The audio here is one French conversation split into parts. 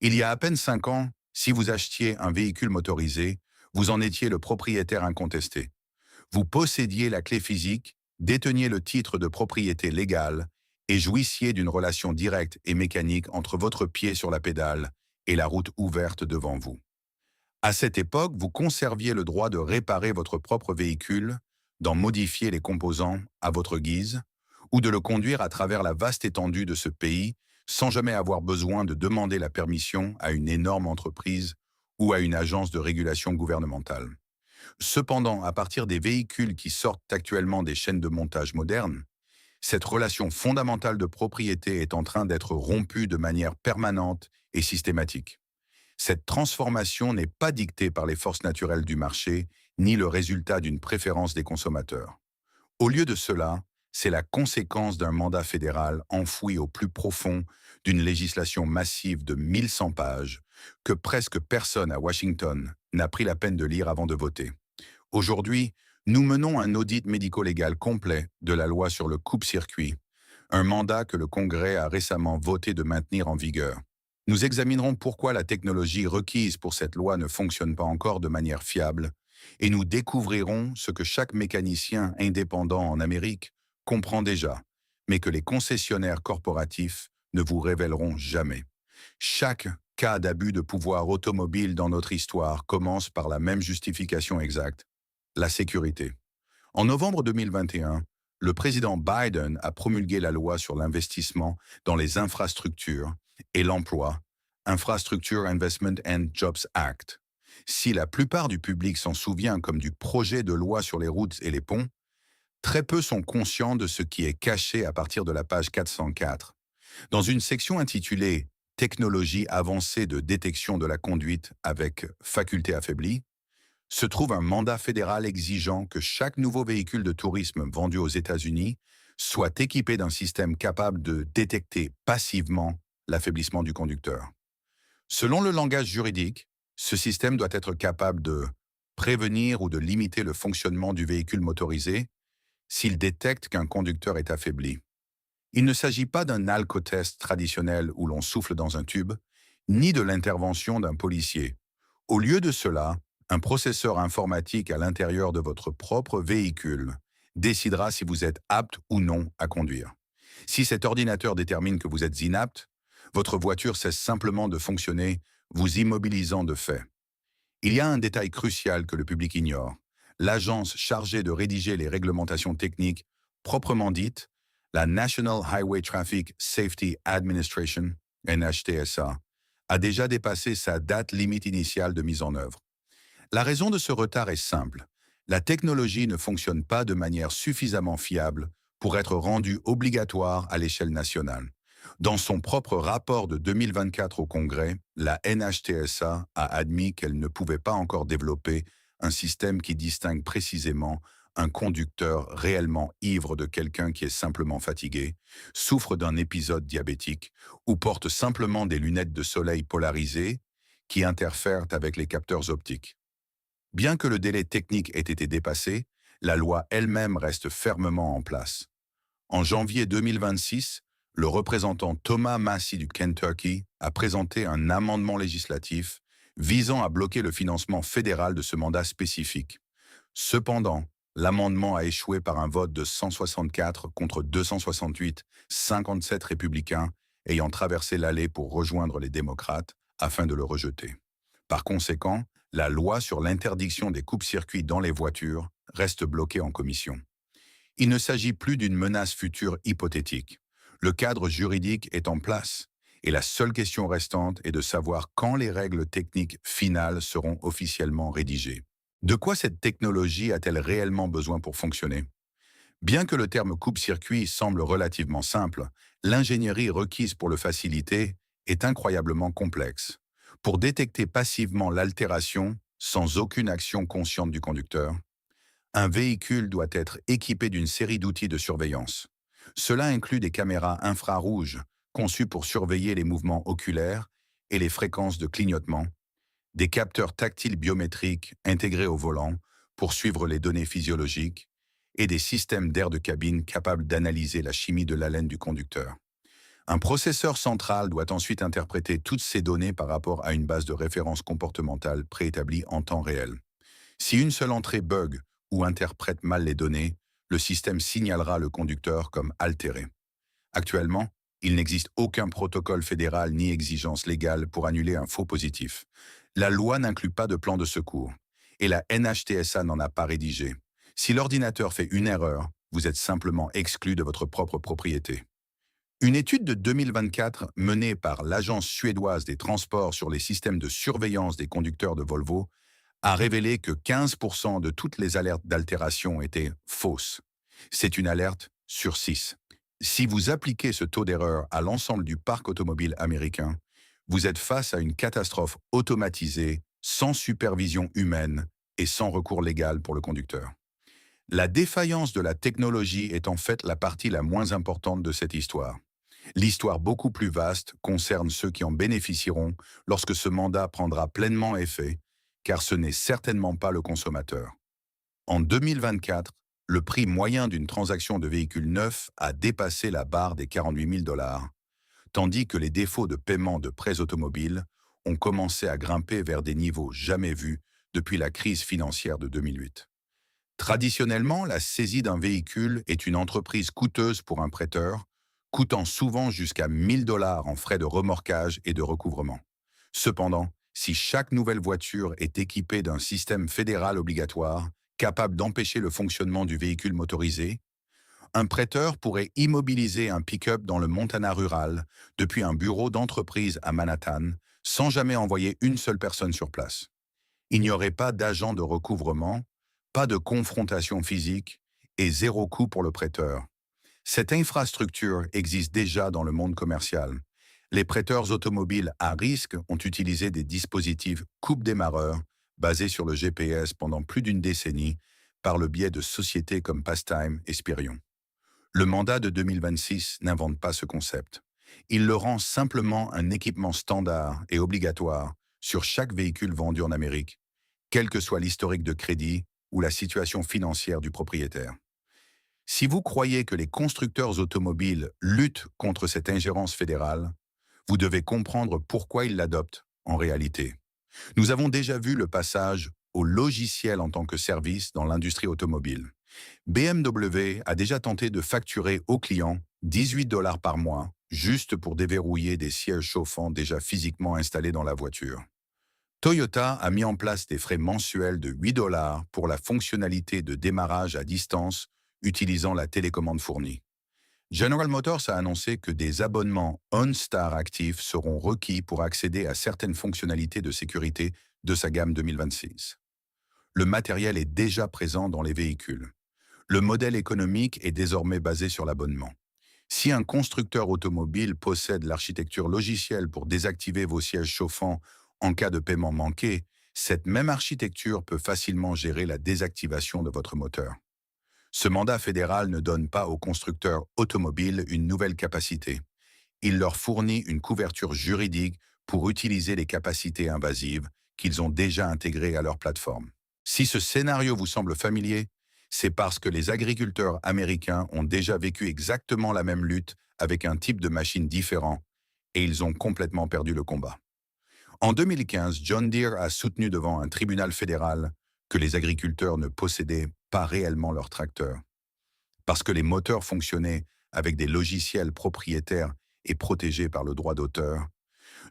Il y a à peine 5 ans, si vous achetiez un véhicule motorisé, vous en étiez le propriétaire incontesté. Vous possédiez la clé physique, déteniez le titre de propriété légale et jouissiez d'une relation directe et mécanique entre votre pied sur la pédale et la route ouverte devant vous. À cette époque, vous conserviez le droit de réparer votre propre véhicule, d'en modifier les composants à votre guise, ou de le conduire à travers la vaste étendue de ce pays sans jamais avoir besoin de demander la permission à une énorme entreprise ou à une agence de régulation gouvernementale. Cependant, à partir des véhicules qui sortent actuellement des chaînes de montage modernes, cette relation fondamentale de propriété est en train d'être rompue de manière permanente et systématique. Cette transformation n'est pas dictée par les forces naturelles du marché, ni le résultat d'une préférence des consommateurs. Au lieu de cela, c'est la conséquence d'un mandat fédéral enfoui au plus profond d'une législation massive de 1100 pages que presque personne à Washington n'a pris la peine de lire avant de voter. Aujourd'hui, nous menons un audit médico-légal complet de la loi sur le coupe-circuit, un mandat que le Congrès a récemment voté de maintenir en vigueur. Nous examinerons pourquoi la technologie requise pour cette loi ne fonctionne pas encore de manière fiable, et nous découvrirons ce que chaque mécanicien indépendant en Amérique comprend déjà, mais que les concessionnaires corporatifs ne vous révéleront jamais. Chaque cas d'abus de pouvoir automobile dans notre histoire commence par la même justification exacte, la sécurité. En novembre 2021, le président Biden a promulgué la loi sur l'investissement dans les infrastructures et l'emploi, Infrastructure Investment and Jobs Act. Si la plupart du public s'en souvient comme du projet de loi sur les routes et les ponts, très peu sont conscients de ce qui est caché à partir de la page 404. Dans une section intitulée Technologie avancée de détection de la conduite avec faculté affaiblie, se trouve un mandat fédéral exigeant que chaque nouveau véhicule de tourisme vendu aux États-Unis soit équipé d'un système capable de détecter passivement l'affaiblissement du conducteur. Selon le langage juridique, ce système doit être capable de prévenir ou de limiter le fonctionnement du véhicule motorisé s'il détecte qu'un conducteur est affaibli. Il ne s'agit pas d'un alcotest traditionnel où l'on souffle dans un tube, ni de l'intervention d'un policier. Au lieu de cela, un processeur informatique à l'intérieur de votre propre véhicule décidera si vous êtes apte ou non à conduire. Si cet ordinateur détermine que vous êtes inapte, votre voiture cesse simplement de fonctionner, vous immobilisant de fait. Il y a un détail crucial que le public ignore. L'agence chargée de rédiger les réglementations techniques, proprement dites, la National Highway Traffic Safety Administration, NHTSA, a déjà dépassé sa date limite initiale de mise en œuvre. La raison de ce retard est simple. La technologie ne fonctionne pas de manière suffisamment fiable pour être rendue obligatoire à l'échelle nationale. Dans son propre rapport de 2024 au Congrès, la NHTSA a admis qu'elle ne pouvait pas encore développer un système qui distingue précisément un conducteur réellement ivre de quelqu'un qui est simplement fatigué, souffre d'un épisode diabétique ou porte simplement des lunettes de soleil polarisées qui interfèrent avec les capteurs optiques. Bien que le délai technique ait été dépassé, la loi elle-même reste fermement en place. En janvier 2026, le représentant Thomas Massie du Kentucky a présenté un amendement législatif visant à bloquer le financement fédéral de ce mandat spécifique. Cependant, l'amendement a échoué par un vote de 164 contre 268, 57 républicains ayant traversé l'allée pour rejoindre les démocrates afin de le rejeter. Par conséquent, la loi sur l'interdiction des coupes-circuits dans les voitures reste bloquée en commission. Il ne s'agit plus d'une menace future hypothétique. Le cadre juridique est en place et la seule question restante est de savoir quand les règles techniques finales seront officiellement rédigées. De quoi cette technologie a-t-elle réellement besoin pour fonctionner? Bien que le terme coupe-circuit semble relativement simple, l'ingénierie requise pour le faciliter est incroyablement complexe. Pour détecter passivement l'altération, sans aucune action consciente du conducteur, un véhicule doit être équipé d'une série d'outils de surveillance. Cela inclut des caméras infrarouges conçues pour surveiller les mouvements oculaires et les fréquences de clignotement, des capteurs tactiles biométriques intégrés au volant pour suivre les données physiologiques et des systèmes d'air de cabine capables d'analyser la chimie de l'haleine du conducteur. Un processeur central doit ensuite interpréter toutes ces données par rapport à une base de référence comportementale préétablie en temps réel. Si une seule entrée bug ou interprète mal les données, le système signalera le conducteur comme altéré. Actuellement, il n'existe aucun protocole fédéral ni exigence légale pour annuler un faux positif. La loi n'inclut pas de plan de secours, et la NHTSA n'en a pas rédigé. Si l'ordinateur fait une erreur, vous êtes simplement exclu de votre propre propriété. Une étude de 2024 menée par l'Agence suédoise des transports sur les systèmes de surveillance des conducteurs de Volvo a révélé que 15% de toutes les alertes d'altération étaient fausses. C'est une alerte sur 6. Si vous appliquez ce taux d'erreur à l'ensemble du parc automobile américain, vous êtes face à une catastrophe automatisée, sans supervision humaine et sans recours légal pour le conducteur. La défaillance de la technologie est en fait la partie la moins importante de cette histoire. L'histoire beaucoup plus vaste concerne ceux qui en bénéficieront lorsque ce mandat prendra pleinement effet, car ce n'est certainement pas le consommateur. En 2024, le prix moyen d'une transaction de véhicule neuf a dépassé la barre des 48 000 $, tandis que les défauts de paiement de prêts automobiles ont commencé à grimper vers des niveaux jamais vus depuis la crise financière de 2008. Traditionnellement, la saisie d'un véhicule est une entreprise coûteuse pour un prêteur, coûtant souvent jusqu'à 1 000 $ en frais de remorquage et de recouvrement. Cependant, si chaque nouvelle voiture est équipée d'un système fédéral obligatoire, capable d'empêcher le fonctionnement du véhicule motorisé, un prêteur pourrait immobiliser un pick-up dans le Montana rural depuis un bureau d'entreprise à Manhattan sans jamais envoyer une seule personne sur place. Il n'y aurait pas d'agent de recouvrement, pas de confrontation physique et zéro coût pour le prêteur. Cette infrastructure existe déjà dans le monde commercial. Les prêteurs automobiles à risque ont utilisé des dispositifs coupe-démarreurs basés sur le GPS pendant plus d'une décennie par le biais de sociétés comme Pastime et Spirion. Le mandat de 2026 n'invente pas ce concept. Il le rend simplement un équipement standard et obligatoire sur chaque véhicule vendu en Amérique, quel que soit l'historique de crédit ou la situation financière du propriétaire. Si vous croyez que les constructeurs automobiles luttent contre cette ingérence fédérale, vous devez comprendre pourquoi ils l'adoptent en réalité. Nous avons déjà vu le passage au logiciel en tant que service dans l'industrie automobile. BMW a déjà tenté de facturer aux clients 18 $ par mois juste pour déverrouiller des sièges chauffants déjà physiquement installés dans la voiture. Toyota a mis en place des frais mensuels de 8 $ pour la fonctionnalité de démarrage à distance utilisant la télécommande fournie. General Motors a annoncé que des abonnements OnStar actifs seront requis pour accéder à certaines fonctionnalités de sécurité de sa gamme 2026. Le matériel est déjà présent dans les véhicules. Le modèle économique est désormais basé sur l'abonnement. Si un constructeur automobile possède l'architecture logicielle pour désactiver vos sièges chauffants en cas de paiement manqué, cette même architecture peut facilement gérer la désactivation de votre moteur. Ce mandat fédéral ne donne pas aux constructeurs automobiles une nouvelle capacité. Il leur fournit une couverture juridique pour utiliser les capacités invasives qu'ils ont déjà intégrées à leur plateforme. Si ce scénario vous semble familier, c'est parce que les agriculteurs américains ont déjà vécu exactement la même lutte avec un type de machine différent et ils ont complètement perdu le combat. En 2015, John Deere a soutenu devant un tribunal fédéral que les agriculteurs ne possédaient pas réellement leurs tracteurs. Parce que les moteurs fonctionnaient avec des logiciels propriétaires et protégés par le droit d'auteur,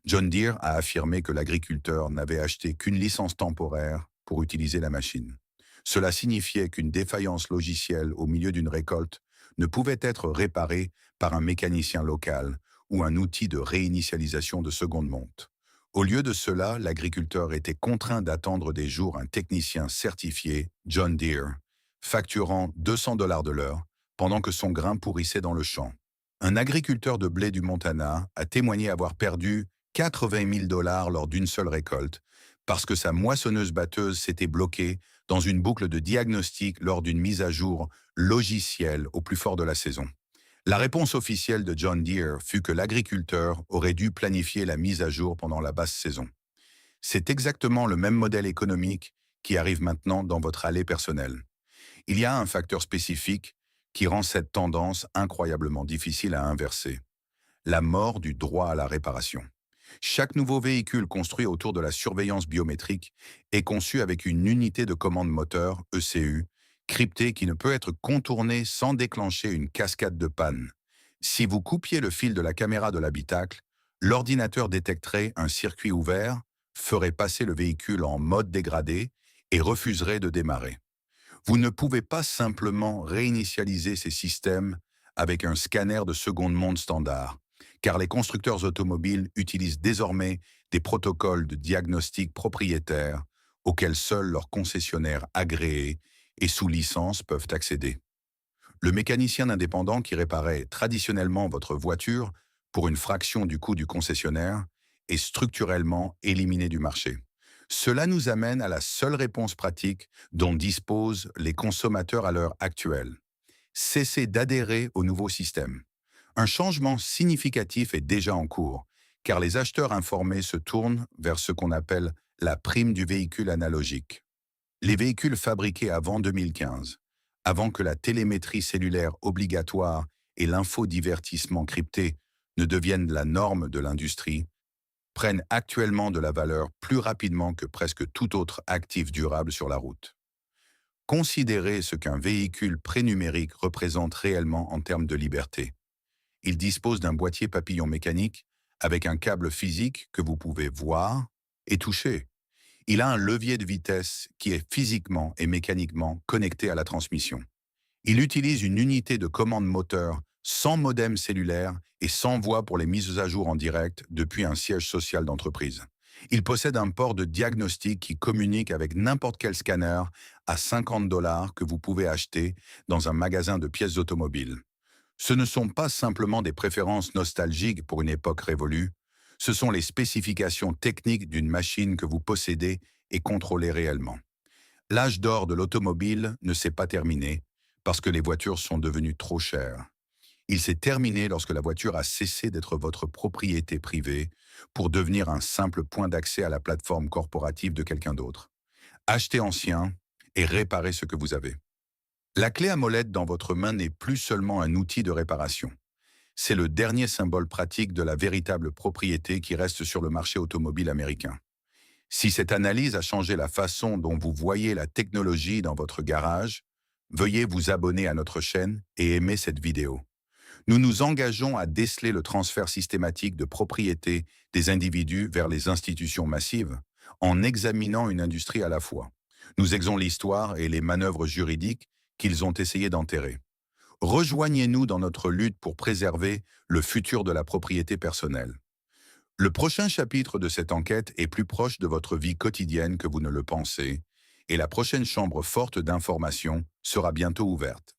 John Deere a affirmé que l'agriculteur n'avait acheté qu'une licence temporaire pour utiliser la machine. Cela signifiait qu'une défaillance logicielle au milieu d'une récolte ne pouvait être réparée par un mécanicien local ou un outil de réinitialisation de seconde monte. Au lieu de cela, l'agriculteur était contraint d'attendre des jours un technicien certifié, John Deere, facturant 200 $ de l'heure pendant que son grain pourrissait dans le champ. Un agriculteur de blé du Montana a témoigné avoir perdu 80 000 $ lors d'une seule récolte parce que sa moissonneuse-batteuse s'était bloquée dans une boucle de diagnostic lors d'une mise à jour logicielle au plus fort de la saison. La réponse officielle de John Deere fut que l'agriculteur aurait dû planifier la mise à jour pendant la basse saison. C'est exactement le même modèle économique qui arrive maintenant dans votre allée personnelle. Il y a un facteur spécifique qui rend cette tendance incroyablement difficile à inverser. la mort du droit à la réparation. Chaque nouveau véhicule construit autour de la surveillance biométrique est conçu avec une unité de commande moteur, ECU, cryptée qui ne peut être contournée sans déclencher une cascade de panne. Si vous coupiez le fil de la caméra de l'habitacle, l'ordinateur détecterait un circuit ouvert, ferait passer le véhicule en mode dégradé et refuserait de démarrer. Vous ne pouvez pas simplement réinitialiser ces systèmes avec un scanner de seconde monde standard, car les constructeurs automobiles utilisent désormais des protocoles de diagnostic propriétaires auxquels seuls leurs concessionnaires agréés et sous licence peuvent accéder. Le mécanicien indépendant qui réparait traditionnellement votre voiture pour une fraction du coût du concessionnaire est structurellement éliminé du marché. Cela nous amène à la seule réponse pratique dont disposent les consommateurs à l'heure actuelle. Cessez d'adhérer au nouveau système. Un changement significatif est déjà en cours, car les acheteurs informés se tournent vers ce qu'on appelle la prime du véhicule analogique. Les véhicules fabriqués avant 2015, avant que la télémétrie cellulaire obligatoire et l'infodivertissement crypté ne deviennent la norme de l'industrie, prennent actuellement de la valeur plus rapidement que presque tout autre actif durable sur la route. Considérez ce qu'un véhicule prénumérique représente réellement en termes de liberté. Il dispose d'un boîtier papillon mécanique avec un câble physique que vous pouvez voir et toucher. Il a un levier de vitesse qui est physiquement et mécaniquement connecté à la transmission. Il utilise une unité de commande moteur sans modem cellulaire et sans voix pour les mises à jour en direct depuis un siège social d'entreprise. Il possède un port de diagnostic qui communique avec n'importe quel scanner à 50 $ que vous pouvez acheter dans un magasin de pièces automobiles. Ce ne sont pas simplement des préférences nostalgiques pour une époque révolue, ce sont les spécifications techniques d'une machine que vous possédez et contrôlez réellement. L'âge d'or de l'automobile ne s'est pas terminé parce que les voitures sont devenues trop chères. Il s'est terminé lorsque la voiture a cessé d'être votre propriété privée pour devenir un simple point d'accès à la plateforme corporative de quelqu'un d'autre. Achetez ancien et réparez ce que vous avez. La clé à molette dans votre main n'est plus seulement un outil de réparation. C'est le dernier symbole pratique de la véritable propriété qui reste sur le marché automobile américain. Si cette analyse a changé la façon dont vous voyez la technologie dans votre garage, veuillez vous abonner à notre chaîne et aimer cette vidéo. Nous nous engageons à déceler le transfert systématique de propriété des individus vers les institutions massives en examinant une industrie à la fois. Nous examinons l'histoire et les manœuvres juridiques qu'ils ont essayé d'enterrer. Rejoignez-nous dans notre lutte pour préserver le futur de la propriété personnelle. Le prochain chapitre de cette enquête est plus proche de votre vie quotidienne que vous ne le pensez, et la prochaine chambre forte d'information sera bientôt ouverte.